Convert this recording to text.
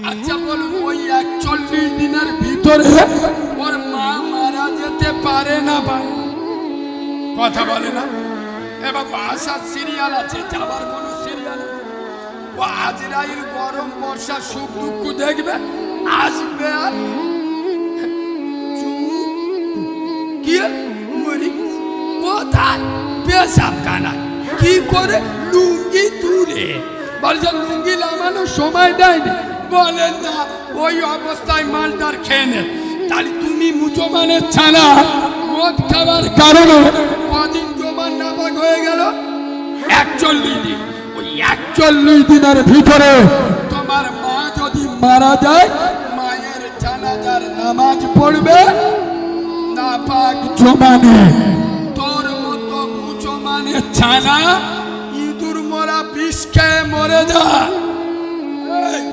আচ্ছা বলুন, ওই 41 দিনের ভিতরে ওর মা মারা যেতে পারে না? কথা বলে না। এবার আসার সিরিয়াল আছে, যাবার কোন সিরিয়াল আছে? ও আজরাইল গরম বর্ষা সুখ দুঃখ দেখবে, আসবে আর কি মরে গেছে। কোথায়? পেশাব খানা। কি করে? লুঙ্গি তুলে বলছে লুঙ্গি নামানোর সময় দেয়নি, বলেন না ওই অবস্থায় মালটার খেয়ে নে। তাহলে তুমি মুসলমানের ছানা মদ খাবার কারণে কদিন জমান নাপাক হয়ে গেল? 41 দিন। ওই 41 দিনের ভিতরে তোমার মা যদি মারা যায়, মায়ের জানাজার নামাজ পড়বে নাপাক জমানে। তোর মতো মুসলমানের ছানা ইঁদুর মরা বিষ খেয়ে মরে যা।